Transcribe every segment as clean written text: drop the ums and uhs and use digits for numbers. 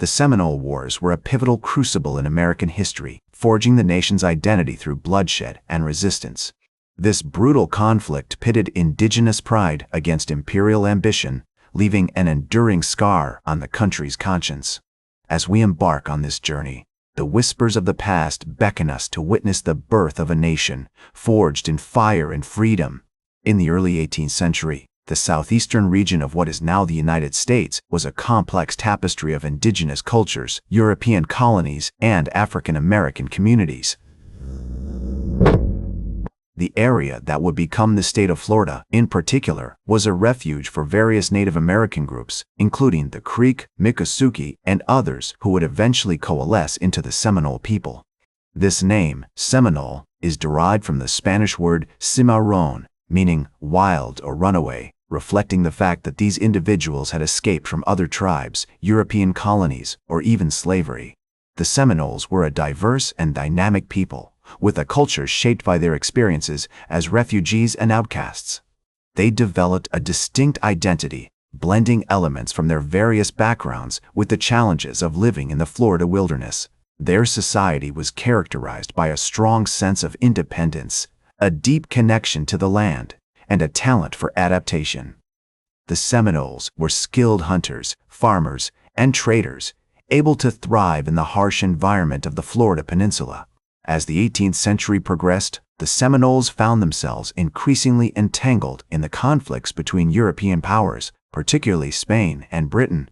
The Seminole Wars were a pivotal crucible in American history, forging the nation's identity through bloodshed and resistance. This brutal conflict pitted indigenous pride against imperial ambition, leaving an enduring scar on the country's conscience. As we embark on this journey, the whispers of the past beckon us to witness the birth of a nation forged in fire and freedom. In the early 18th century, the southeastern region of what is now the United States was a complex tapestry of indigenous cultures, European colonies, and African American communities. The area that would become the state of Florida, in particular, was a refuge for various Native American groups, including the Creek, Miccosukee, and others who would eventually coalesce into the Seminole people. This name, Seminole, is derived from the Spanish word cimarrón, meaning wild or runaway, reflecting the fact that these individuals had escaped from other tribes, European colonies, or even slavery. The Seminoles were a diverse and dynamic people, with a culture shaped by their experiences as refugees and outcasts. They developed a distinct identity, blending elements from their various backgrounds with the challenges of living in the Florida wilderness. Their society was characterized by a strong sense of independence, a deep connection to the land, and a talent for adaptation. The Seminoles were skilled hunters, farmers, and traders, able to thrive in the harsh environment of the Florida Peninsula. As the 18th century progressed, the Seminoles found themselves increasingly entangled in the conflicts between European powers, particularly Spain and Britain.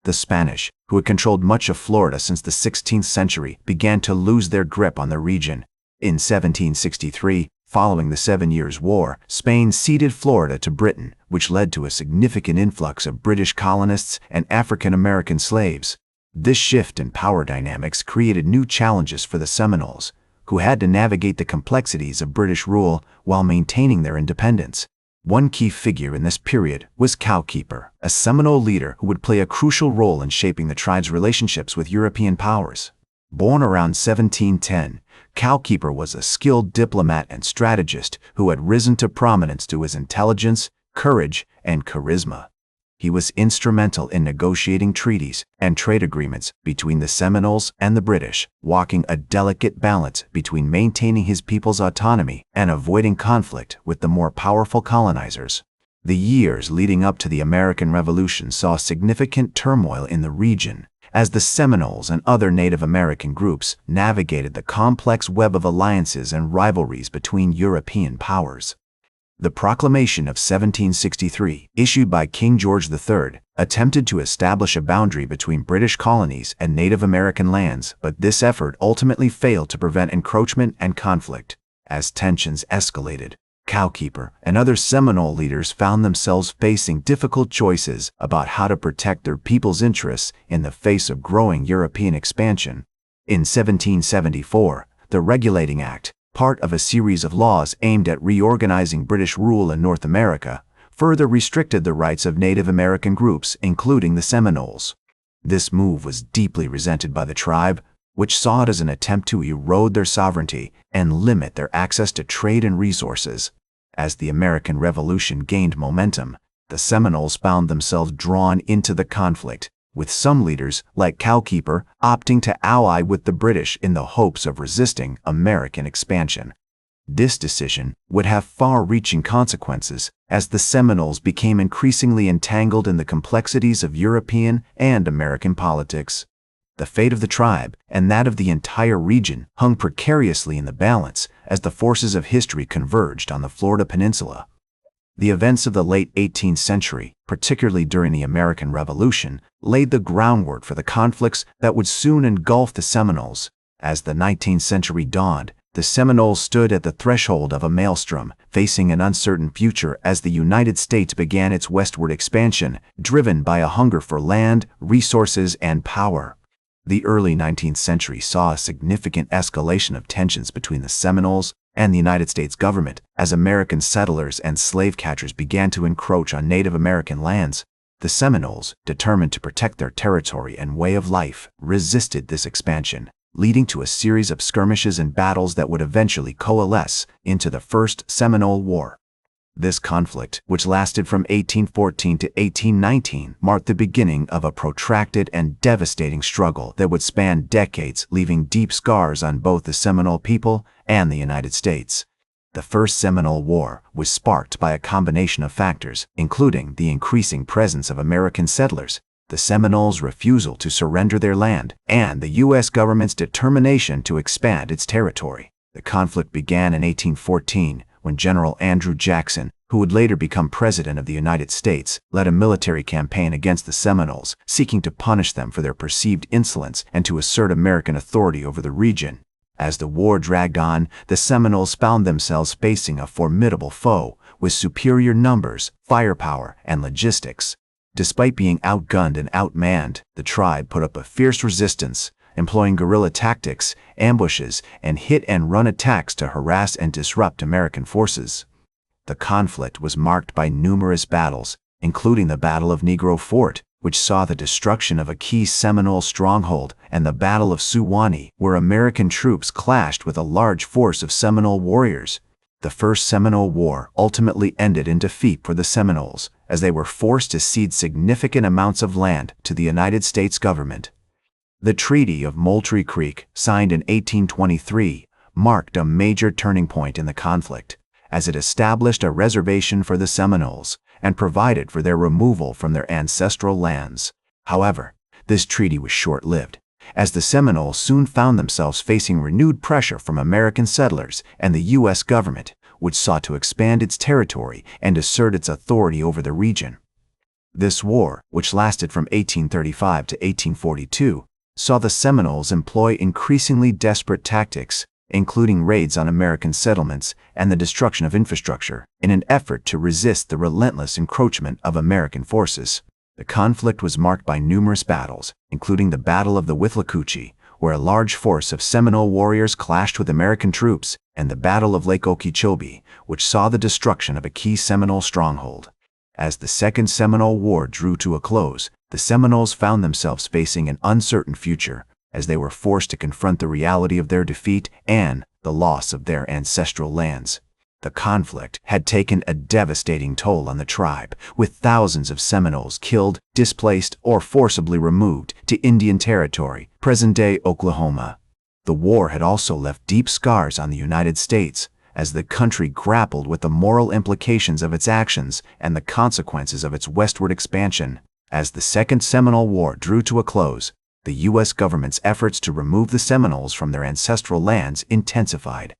The Spanish, who had controlled much of Florida since the 16th century, began to lose their grip on the region. In 1763, following the 7 Years' War, Spain ceded Florida to Britain, which led to a significant influx of British colonists and African American slaves. This shift in power dynamics created new challenges for the Seminoles, who had to navigate the complexities of British rule while maintaining their independence. One key figure in this period was Cowkeeper, a Seminole leader who would play a crucial role in shaping the tribe's relationships with European powers. Born around 1710, Cowkeeper was a skilled diplomat and strategist who had risen to prominence due to his intelligence, courage, and charisma. He was instrumental in negotiating treaties and trade agreements between the Seminoles and the British, walking a delicate balance between maintaining his people's autonomy and avoiding conflict with the more powerful colonizers. The years leading up to the American Revolution saw significant turmoil in the region, as the Seminoles and other Native American groups navigated the complex web of alliances and rivalries between European powers. The Proclamation of 1763, issued by King George III, attempted to establish a boundary between British colonies and Native American lands, but this effort ultimately failed to prevent encroachment and conflict. As tensions escalated, Cowkeeper and other Seminole leaders found themselves facing difficult choices about how to protect their people's interests in the face of growing European expansion. In 1774, the Regulating Act, part of a series of laws aimed at reorganizing British rule in North America, further restricted the rights of Native American groups, including the Seminoles. This move was deeply resented by the tribe, which saw it as an attempt to erode their sovereignty and limit their access to trade and resources. As the American Revolution gained momentum, the Seminoles found themselves drawn into the conflict, with some leaders, like Cowkeeper, opting to ally with the British in the hopes of resisting American expansion. This decision would have far-reaching consequences, as the Seminoles became increasingly entangled in the complexities of European and American politics. The fate of the tribe and that of the entire region hung precariously in the balance as the forces of history converged on the Florida Peninsula. The events of the late 18th century, particularly during the American Revolution, laid the groundwork for the conflicts that would soon engulf the Seminoles. As the 19th century dawned, the Seminoles stood at the threshold of a maelstrom, facing an uncertain future as the United States began its westward expansion, driven by a hunger for land, resources, and power. The early 19th century saw a significant escalation of tensions between the Seminoles and the United States government as American settlers and slave catchers began to encroach on Native American lands. The Seminoles, determined to protect their territory and way of life, resisted this expansion, leading to a series of skirmishes and battles that would eventually coalesce into the First Seminole War. This conflict, which lasted from 1814 to 1819, marked the beginning of a protracted and devastating struggle that would span decades, leaving deep scars on both the Seminole people and the United States. The First Seminole War was sparked by a combination of factors, including the increasing presence of American settlers, the Seminoles' refusal to surrender their land, and the U.S. government's determination to expand its territory. The conflict began in 1814 when General Andrew Jackson, who would later become President of the United States, led a military campaign against the Seminoles, seeking to punish them for their perceived insolence and to assert American authority over the region. As the war dragged on, the Seminoles found themselves facing a formidable foe with superior numbers, firepower, and logistics. Despite being outgunned and outmanned, the tribe put up a fierce resistance, employing guerrilla tactics, ambushes, and hit-and-run attacks to harass and disrupt American forces. The conflict was marked by numerous battles, including the Battle of Negro Fort, which saw the destruction of a key Seminole stronghold, and the Battle of Suwanee, where American troops clashed with a large force of Seminole warriors. The First Seminole War ultimately ended in defeat for the Seminoles, as they were forced to cede significant amounts of land to the United States government. The Treaty of Moultrie Creek, signed in 1823, marked a major turning point in the conflict, as it established a reservation for the Seminoles and provided for their removal from their ancestral lands. However, this treaty was short-lived, as the Seminoles soon found themselves facing renewed pressure from American settlers and the U.S. government, which sought to expand its territory and assert its authority over the region. This war, which lasted from 1835 to 1842, saw the Seminoles employ increasingly desperate tactics, including raids on American settlements and the destruction of infrastructure, in an effort to resist the relentless encroachment of American forces. The conflict was marked by numerous battles, including the Battle of the Withlacoochee, where a large force of Seminole warriors clashed with American troops, and the Battle of Lake Okeechobee, which saw the destruction of a key Seminole stronghold. As the Second Seminole War drew to a close, the Seminoles found themselves facing an uncertain future, as they were forced to confront the reality of their defeat and the loss of their ancestral lands. The conflict had taken a devastating toll on the tribe, with thousands of Seminoles killed, displaced, or forcibly removed to Indian Territory, present-day Oklahoma. The war had also left deep scars on the United States, as the country grappled with the moral implications of its actions and the consequences of its westward expansion. As the Second Seminole War drew to a close, the U.S. government's efforts to remove the Seminoles from their ancestral lands intensified.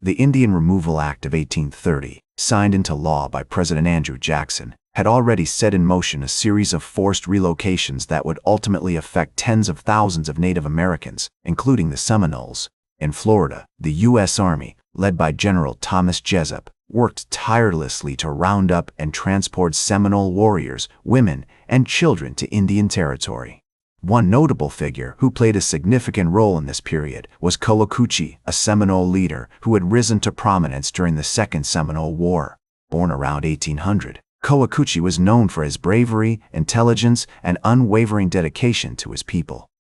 The Indian Removal Act of 1830, signed into law by President Andrew Jackson, had already set in motion a series of forced relocations that would ultimately affect tens of thousands of Native Americans, including the Seminoles. In Florida, the U.S. Army, led by General Thomas Jessup, worked tirelessly to round up and transport Seminole warriors, women, and children to Indian Territory. One notable figure who played a significant role in this period was Coacoochee, a Seminole leader who had risen to prominence during the Second Seminole War. Born around 1800, Coacoochee was known for his bravery, intelligence, and unwavering dedication to his people.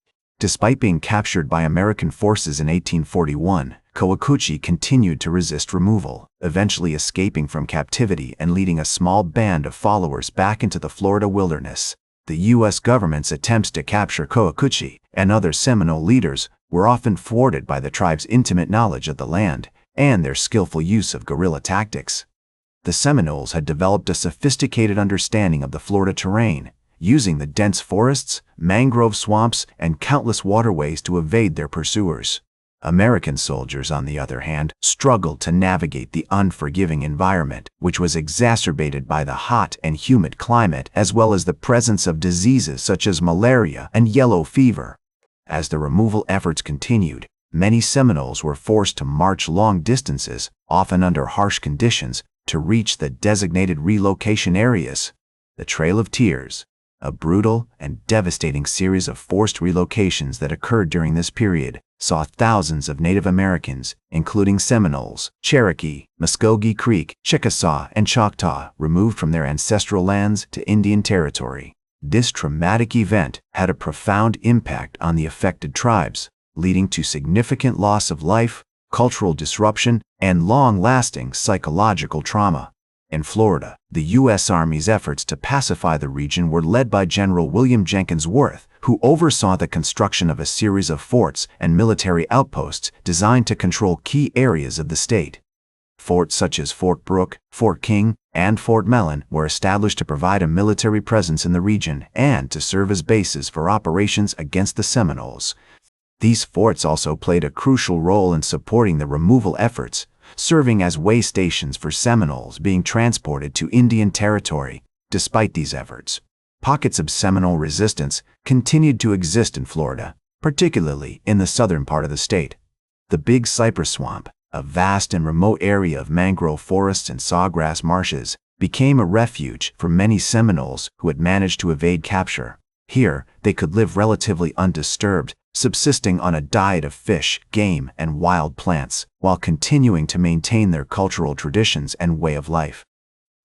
Despite being captured by American forces in 1841, Coacoochee continued to resist removal, eventually escaping from captivity and leading a small band of followers back into the Florida wilderness. The U.S. government's attempts to capture Coacoochee and other Seminole leaders were often thwarted by the tribe's intimate knowledge of the land and their skillful use of guerrilla tactics. The Seminoles had developed a sophisticated understanding of the Florida terrain, using the dense forests, mangrove swamps, and countless waterways to evade their pursuers. American soldiers, on the other hand, struggled to navigate the unforgiving environment, which was exacerbated by the hot and humid climate as well as the presence of diseases such as malaria and yellow fever. As the removal efforts continued, many Seminoles were forced to march long distances, often under harsh conditions, to reach the designated relocation areas. The Trail of Tears, a brutal and devastating series of forced relocations that occurred during this period, saw thousands of Native Americans, including Seminoles, Cherokee, Muskogee Creek, Chickasaw, and Choctaw, removed from their ancestral lands to Indian Territory. This traumatic event had a profound impact on the affected tribes, leading to significant loss of life, cultural disruption, and long-lasting psychological trauma. In Florida, the U.S. Army's efforts to pacify the region were led by General William Jenkins Worth, who oversaw the construction of a series of forts and military outposts designed to control key areas of the state. Forts such as Fort Brooke, Fort King, and Fort Mellon were established to provide a military presence in the region and to serve as bases for operations against the Seminoles. These forts also played a crucial role in supporting the removal efforts, serving as way stations for Seminoles being transported to Indian Territory. Despite these efforts, pockets of Seminole resistance continued to exist in Florida, particularly in the southern part of the state. The Big Cypress Swamp, a vast and remote area of mangrove forests and sawgrass marshes, became a refuge for many Seminoles who had managed to evade capture. Here, they could live relatively undisturbed, subsisting on a diet of fish, game, and wild plants, while continuing to maintain their cultural traditions and way of life.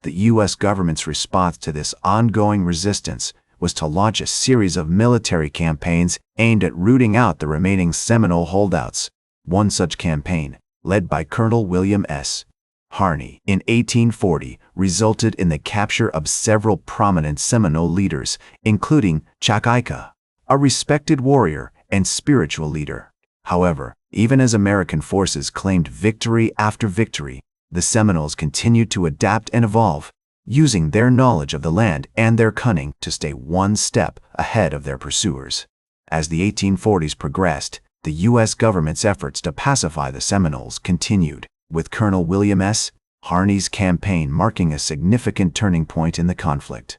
The U.S. government's response to this ongoing resistance was to launch a series of military campaigns aimed at rooting out the remaining Seminole holdouts. One such campaign, led by Colonel William S. Harney in 1840, resulted in the capture of several prominent Seminole leaders, including Chakaika, a respected warrior and spiritual leader. However, even as American forces claimed victory after victory, the Seminoles continued to adapt and evolve, using their knowledge of the land and their cunning to stay one step ahead of their pursuers. As the 1840s progressed, the U.S. government's efforts to pacify the Seminoles continued, with Colonel William S. Harney's campaign marking a significant turning point in the conflict.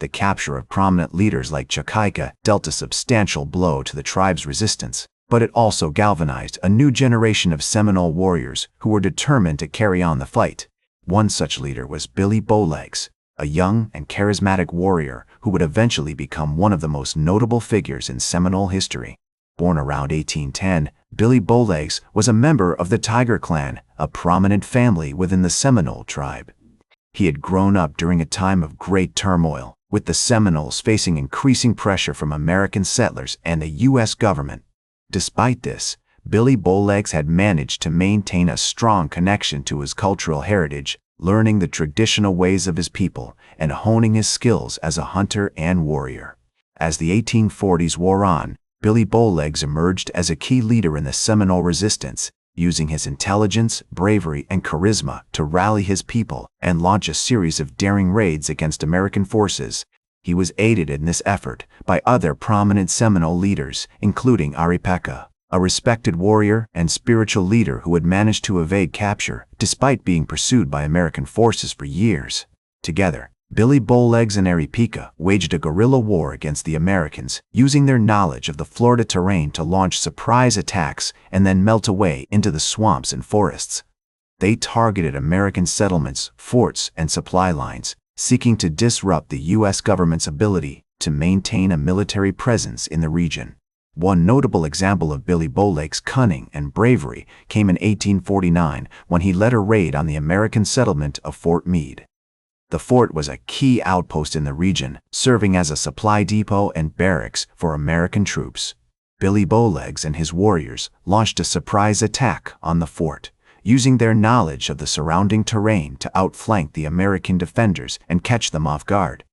The capture of prominent leaders like Chakaika dealt a substantial blow to the tribe's resistance, but it also galvanized a new generation of Seminole warriors who were determined to carry on the fight. One such leader was Billy Bowlegs, a young and charismatic warrior who would eventually become one of the most notable figures in Seminole history. Born around 1810, Billy Bowlegs was a member of the Tiger Clan, a prominent family within the Seminole tribe. He had grown up during a time of great turmoil, with the Seminoles facing increasing pressure from American settlers and the U.S. government. Despite this, Billy Bowlegs had managed to maintain a strong connection to his cultural heritage, learning the traditional ways of his people and honing his skills as a hunter and warrior. As the 1840s wore on, Billy Bowlegs emerged as a key leader in the Seminole resistance, using his intelligence, bravery, and charisma to rally his people and launch a series of daring raids against American forces. He was aided in this effort by other prominent Seminole leaders, including Aripeka, a respected warrior and spiritual leader who had managed to evade capture despite being pursued by American forces for years. Together, Billy Bowlegs and Aripeka waged a guerrilla war against the Americans, using their knowledge of the Florida terrain to launch surprise attacks and then melt away into the swamps and forests. They targeted American settlements, forts, and supply lines, seeking to disrupt the U.S. government's ability to maintain a military presence in the region. One notable example of Billy Bowlegs' cunning and bravery came in 1849 when he led a raid on the American settlement of Fort Meade. The fort was a key outpost in the region, serving as a supply depot and barracks for American troops. Billy Bowlegs and his warriors launched a surprise attack on the fort, using their knowledge of the surrounding terrain to outflank the American defenders and catch them off guard.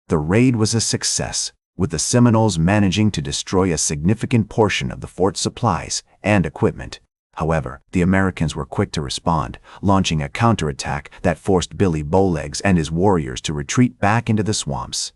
The raid was a success, with the Seminoles managing to destroy a significant portion of the fort's supplies and equipment. However, the Americans were quick to respond, launching a counterattack that forced Billy Bowlegs and his warriors to retreat back into the swamps.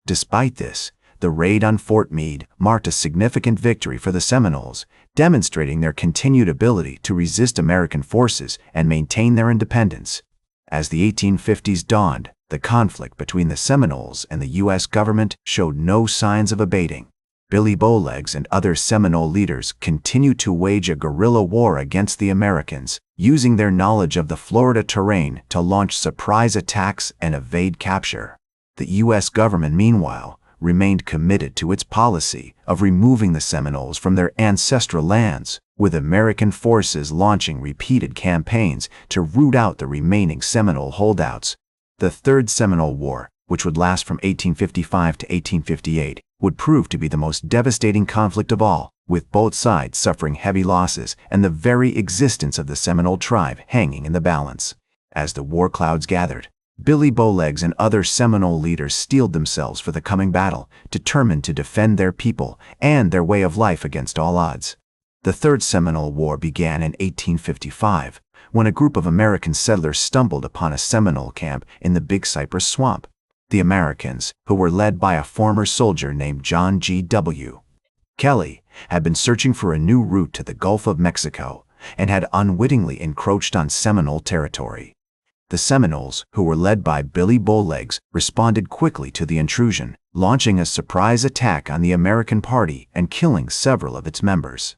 Despite this, the raid on Fort Meade marked a significant victory for the Seminoles, demonstrating their continued ability to resist American forces and maintain their independence. As the 1850s dawned, the conflict between the Seminoles and the U.S. government showed no signs of abating. Billy Bowlegs and other Seminole leaders continued to wage a guerrilla war against the Americans, using their knowledge of the Florida terrain to launch surprise attacks and evade capture. The U.S. government, meanwhile, remained committed to its policy of removing the Seminoles from their ancestral lands, with American forces launching repeated campaigns to root out the remaining Seminole holdouts. The Third Seminole War, which would last from 1855 to 1858, would prove to be the most devastating conflict of all, with both sides suffering heavy losses and the very existence of the Seminole tribe hanging in the balance. As the war clouds gathered, Billy Bowlegs and other Seminole leaders steeled themselves for the coming battle, determined to defend their people and their way of life against all odds. The Third Seminole War began in 1855, when a group of American settlers stumbled upon a Seminole camp in the Big Cypress Swamp. The Americans, who were led by a former soldier named John G.W. Kelly, had been searching for a new route to the Gulf of Mexico and had unwittingly encroached on Seminole territory. The Seminoles, who were led by Billy Bowlegs, responded quickly to the intrusion, launching a surprise attack on the American party and killing several of its members.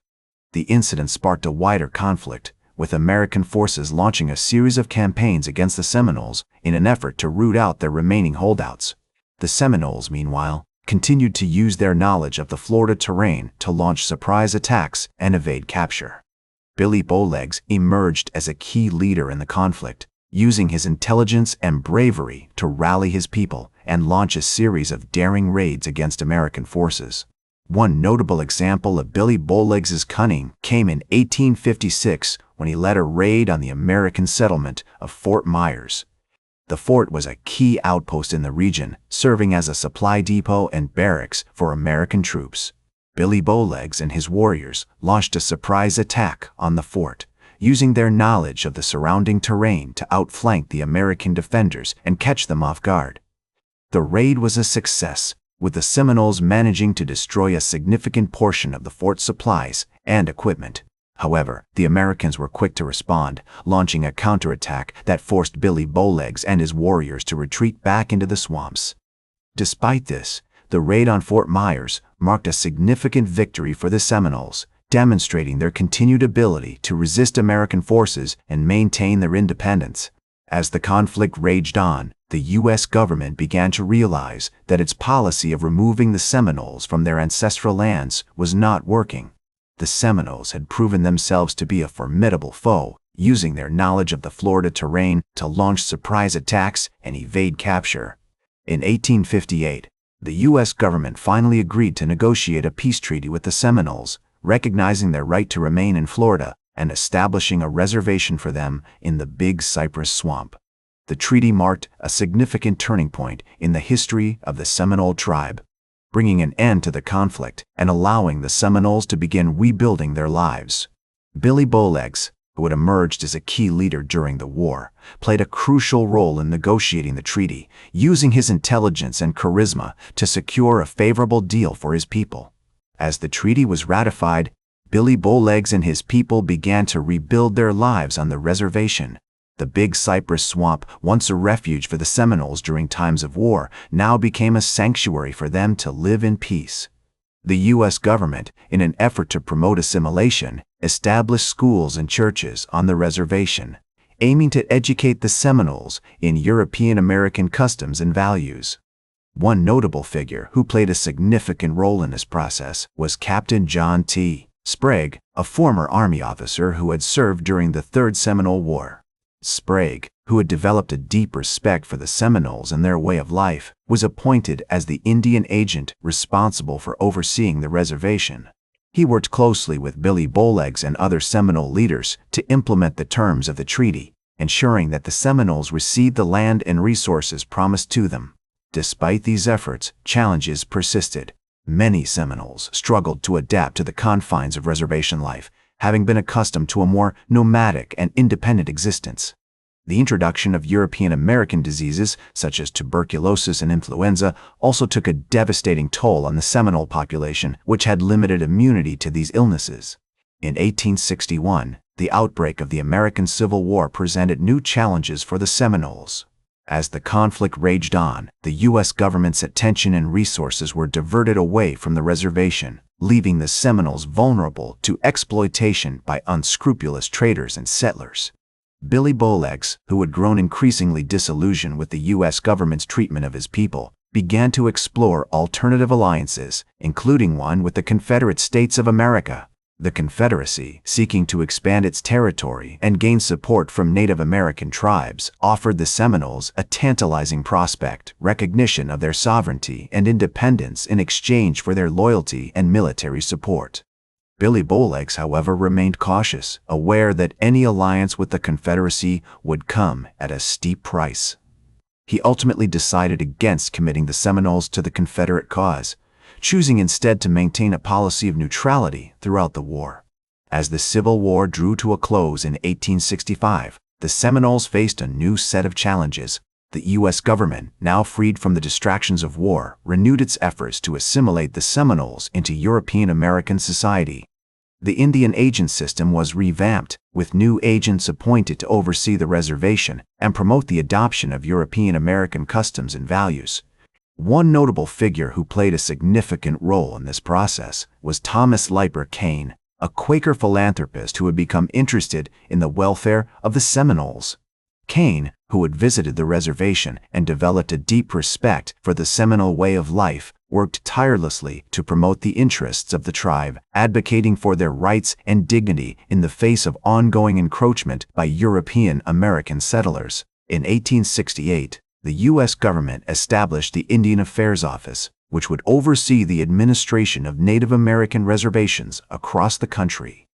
The incident sparked a wider conflict, with American forces launching a series of campaigns against the Seminoles in an effort to root out their remaining holdouts. The Seminoles, meanwhile, continued to use their knowledge of the Florida terrain to launch surprise attacks and evade capture. Billy Bowlegs emerged as a key leader in the conflict, using his intelligence and bravery to rally his people and launch a series of daring raids against American forces. One notable example of Billy Bowlegs' cunning came in 1856 when he led a raid on the American settlement of Fort Myers. The fort was a key outpost in the region, serving as a supply depot and barracks for American troops. Billy Bowlegs and his warriors launched a surprise attack on the fort, using their knowledge of the surrounding terrain to outflank the American defenders and catch them off guard. The raid was a success, with the Seminoles managing to destroy a significant portion of the fort's supplies and equipment. However, the Americans were quick to respond, launching a counterattack that forced Billy Bowlegs and his warriors to retreat back into the swamps. Despite this, the raid on Fort Myers marked a significant victory for the Seminoles, demonstrating their continued ability to resist American forces and maintain their independence. As the conflict raged on, the U.S. government began to realize that its policy of removing the Seminoles from their ancestral lands was not working. The Seminoles had proven themselves to be a formidable foe, using their knowledge of the Florida terrain to launch surprise attacks and evade capture. In 1858, the U.S. government finally agreed to negotiate a peace treaty with the Seminoles, recognizing their right to remain in Florida and establishing a reservation for them in the Big Cypress Swamp. The treaty marked a significant turning point in the history of the Seminole tribe, bringing an end to the conflict and allowing the Seminoles to begin rebuilding their lives. Billy Bowlegs, who had emerged as a key leader during the war, played a crucial role in negotiating the treaty, using his intelligence and charisma to secure a favorable deal for his people. As the treaty was ratified, Billy Bowlegs and his people began to rebuild their lives on the reservation. The Big Cypress Swamp, once a refuge for the Seminoles during times of war, now became a sanctuary for them to live in peace. The U.S. government, in an effort to promote assimilation, established schools and churches on the reservation, aiming to educate the Seminoles in European American customs and values. One notable figure who played a significant role in this process was Captain John T. Sprague, a former Army officer who had served during the Third Seminole War. Sprague, who had developed a deep respect for the Seminoles and their way of life, was appointed as the Indian agent responsible for overseeing the reservation. He worked closely with Billy Bowlegs and other Seminole leaders to implement the terms of the treaty, ensuring that the Seminoles received the land and resources promised to them. Despite these efforts, challenges persisted. Many Seminoles struggled to adapt to the confines of reservation life, having been accustomed to a more nomadic and independent existence. The introduction of European American diseases, such as tuberculosis and influenza, also took a devastating toll on the Seminole population, which had limited immunity to these illnesses. In 1861, the outbreak of the American Civil War presented new challenges for the Seminoles. As the conflict raged on, the U.S. government's attention and resources were diverted away from the reservation, leaving the Seminoles vulnerable to exploitation by unscrupulous traders and settlers. Billy Bowlegs, who had grown increasingly disillusioned with the U.S. government's treatment of his people, began to explore alternative alliances, including one with the Confederate States of America. The Confederacy, seeking to expand its territory and gain support from Native American tribes, offered the Seminoles a tantalizing prospect: recognition of their sovereignty and independence in exchange for their loyalty and military support. Billy Bowlegs, however, remained cautious, aware that any alliance with the Confederacy would come at a steep price. he ultimately decided against committing the Seminoles to the Confederate cause, choosing instead to maintain a policy of neutrality throughout the war. As the Civil War drew to a close in 1865, the Seminoles faced a new set of challenges. The U.S. government, now freed from the distractions of war, renewed its efforts to assimilate the Seminoles into European American society. The Indian agent system was revamped, with new agents appointed to oversee the reservation and promote the adoption of European American customs and values. One notable figure who played a significant role in this process was Thomas Leiper Kane, a Quaker philanthropist who had become interested in the welfare of the Seminoles. Kane, who had visited the reservation and developed a deep respect for the Seminole way of life, worked tirelessly to promote the interests of the tribe, advocating for their rights and dignity in the face of ongoing encroachment by European American settlers. In 1868, the U.S. government established the Indian Affairs Office, which would oversee the administration of Native American reservations across the country.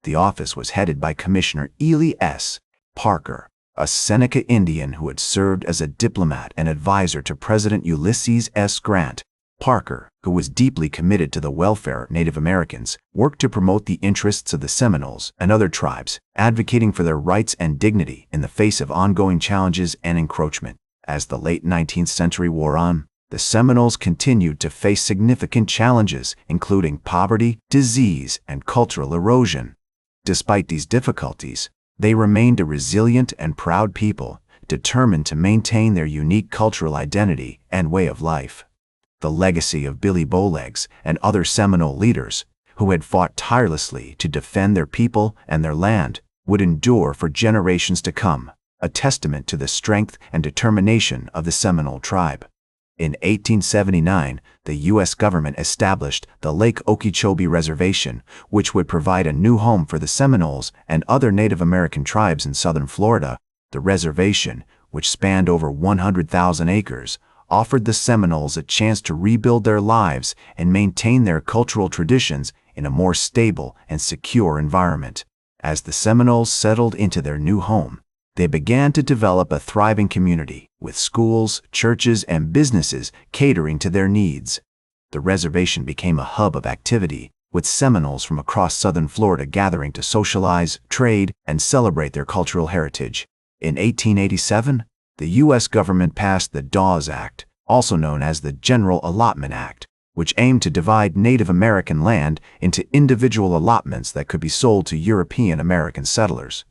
The office was headed by Commissioner Ely S. Parker, a Seneca Indian who had served as a diplomat and advisor to President Ulysses S. Grant. Parker, who was deeply committed to the welfare of Native Americans, worked to promote the interests of the Seminoles and other tribes, advocating for their rights and dignity in the face of ongoing challenges and encroachment. As the late 19th century wore on, the Seminoles continued to face significant challenges, including poverty, disease, and cultural erosion. Despite these difficulties, they remained a resilient and proud people, determined to maintain their unique cultural identity and way of life. The legacy of Billy Bowlegs and other Seminole leaders, who had fought tirelessly to defend their people and their land, would endure for generations to come, a testament to the strength and determination of the Seminole tribe. In 1879, the U.S. government established the Lake Okeechobee Reservation, which would provide a new home for the Seminoles and other Native American tribes in southern Florida. The reservation, which spanned over 100,000 acres, offered the Seminoles a chance to rebuild their lives and maintain their cultural traditions in a more stable and secure environment. As the Seminoles settled into their new home, they began to develop a thriving community, with schools, churches, and businesses catering to their needs. The reservation became a hub of activity, with Seminoles from across southern Florida gathering to socialize, trade, and celebrate their cultural heritage. In 1887, the U.S. government passed the Dawes Act, also known as the General Allotment Act, which aimed to divide Native American land into individual allotments that could be sold to European American settlers.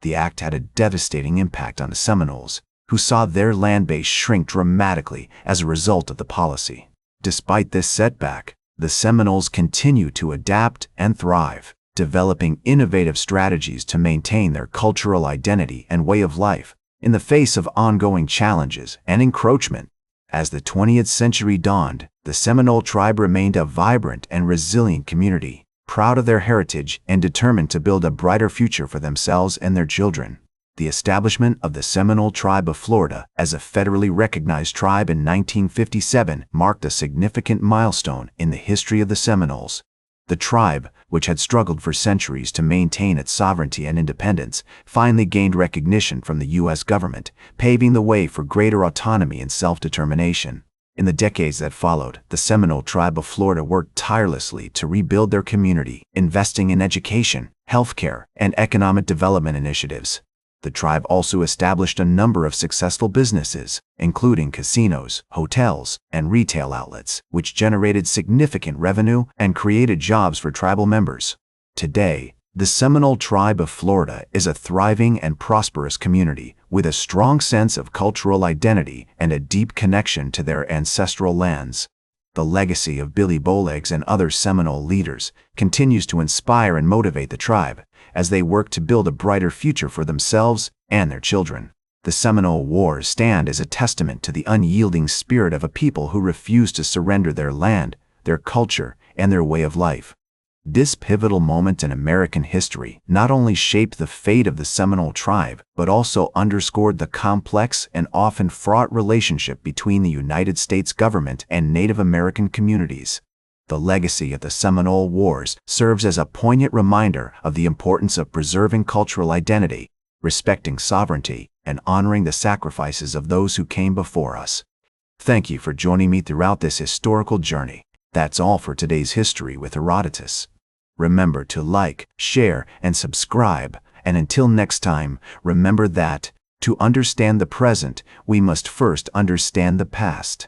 The act had a devastating impact on the Seminoles, who saw their land base shrink dramatically as a result of the policy. Despite this setback, the Seminoles continued to adapt and thrive, developing innovative strategies to maintain their cultural identity and way of life in the face of ongoing challenges and encroachment. As the 20th century dawned, the Seminole tribe remained a vibrant and resilient community, proud of their heritage and determined to build a brighter future for themselves and their children. The establishment of the Seminole Tribe of Florida as a federally recognized tribe in 1957 marked a significant milestone in the history of the Seminoles. The tribe, which had struggled for centuries to maintain its sovereignty and independence, finally gained recognition from the U.S. government, paving the way for greater autonomy and self-determination. In the decades that followed, the Seminole Tribe of Florida worked tirelessly to rebuild their community, investing in education, healthcare, and economic development initiatives. The tribe also established a number of successful businesses, including casinos, hotels, and retail outlets, which generated significant revenue and created jobs for tribal members. Today, the Seminole Tribe of Florida is a thriving and prosperous community with a strong sense of cultural identity and a deep connection to their ancestral lands. The legacy of Billy Bowlegs and other Seminole leaders continues to inspire and motivate the tribe as they work to build a brighter future for themselves and their children. The Seminole Wars stand as a testament to the unyielding spirit of a people who refuse to surrender their land, their culture, and their way of life. This pivotal moment in American history not only shaped the fate of the Seminole tribe, but also underscored the complex and often fraught relationship between the United States government and Native American communities. The legacy of the Seminole Wars serves as a poignant reminder of the importance of preserving cultural identity, respecting sovereignty, and honoring the sacrifices of those who came before us. Thank you for joining me throughout this historical journey. That's all for today's History with Herodotus. Remember to like, share, and subscribe. And until next time, remember that, to understand the present, we must first understand the past.